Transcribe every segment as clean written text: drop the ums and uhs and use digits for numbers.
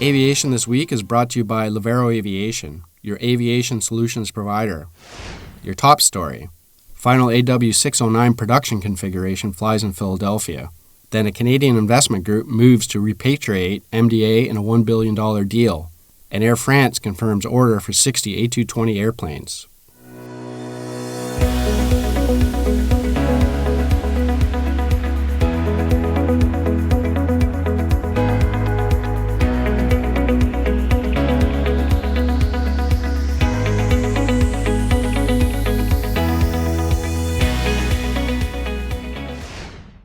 Aviation This Week is brought to you by Aviation, your aviation solutions provider. Your top story: final AW609 production configuration flies in Philadelphia. Then a Canadian investment group moves to repatriate MDA in a $1 billion deal. And Air France confirms order for 60 A220 airplanes.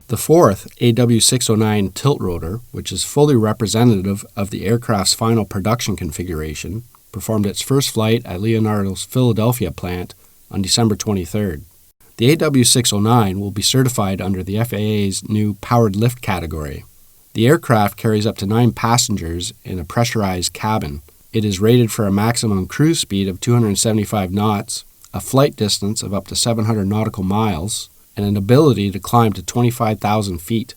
The fourth AW609 tilt rotor, which is fully representative of the aircraft's final production configuration, performed its first flight at Leonardo's Philadelphia plant on December 23rd. The AW609 will be certified under the FAA's new powered lift category. The aircraft carries up to 9 passengers in a pressurized cabin. It is rated for a maximum cruise speed of 275 knots, a flight distance of up to 700 nautical miles, and an ability to climb to 25,000 feet.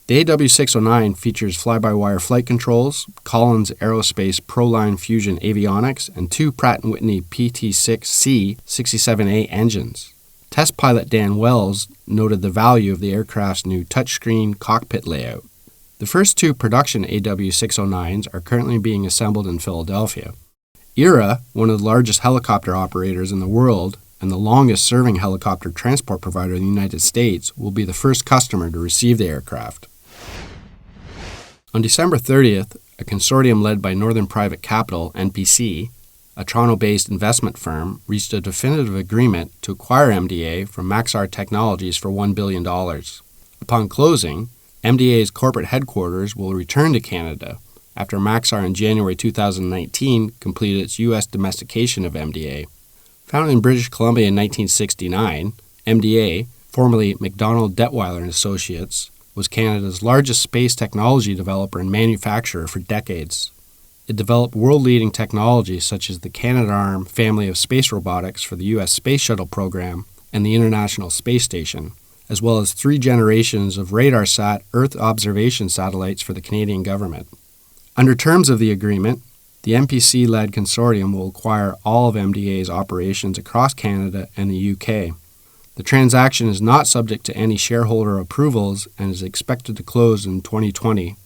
The AW609 features fly-by-wire flight controls, Collins Aerospace ProLine Fusion avionics, and 2 Pratt & Whitney PT6C 67A engines. Test pilot Dan Wells noted the value of the aircraft's new touchscreen cockpit layout. The first 2 production AW609s are currently being assembled in Philadelphia. ERA, one of the largest helicopter operators in the world, and the longest-serving helicopter transport provider in the United States, will be the first customer to receive the aircraft. On December 30th, a consortium led by Northern Private Capital, NPC, a Toronto-based investment firm, reached a definitive agreement to acquire MDA from Maxar Technologies for $1 billion. Upon closing, MDA's corporate headquarters will return to Canada after Maxar in January 2019 completed its U.S. domestication of MDA. Founded in British Columbia in 1969, MDA, formerly McDonald Detweiler & Associates, was Canada's largest space technology developer and manufacturer for decades. It developed world-leading technologies such as the Canadarm family of space robotics for the U.S. Space Shuttle program and the International Space Station, as well as 3 generations of RadarSat Earth observation satellites for the Canadian government. Under terms of the agreement, the MPC-led consortium will acquire all of MDA's operations across Canada and the UK. The transaction is not subject to any shareholder approvals and is expected to close in 2020.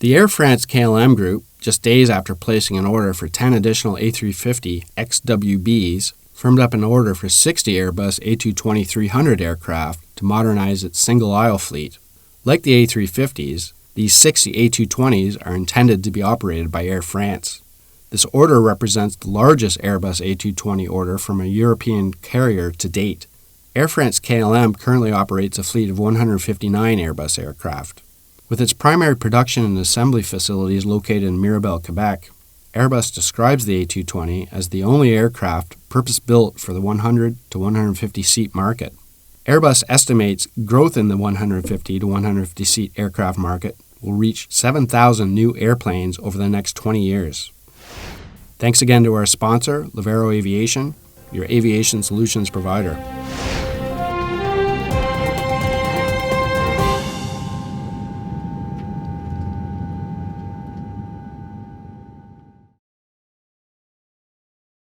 The Air France KLM Group, just days after placing an order for 10 additional A350 XWBs, firmed up an order for 60 Airbus A220-300 aircraft to modernize its single-aisle fleet. Like the A350s, these 60 A220s are intended to be operated by Air France. This order represents the largest Airbus A220 order from a European carrier to date. Air France KLM currently operates a fleet of 159 Airbus aircraft. With its primary production and assembly facilities located in Mirabel, Quebec, Airbus describes the A220 as the only aircraft purpose-built for the 100 to 150-seat market. Airbus estimates growth in the 150 to 150-seat aircraft market will reach 7,000 new airplanes over the next 20 years. Thanks again to our sponsor, Aviation, your aviation solutions provider.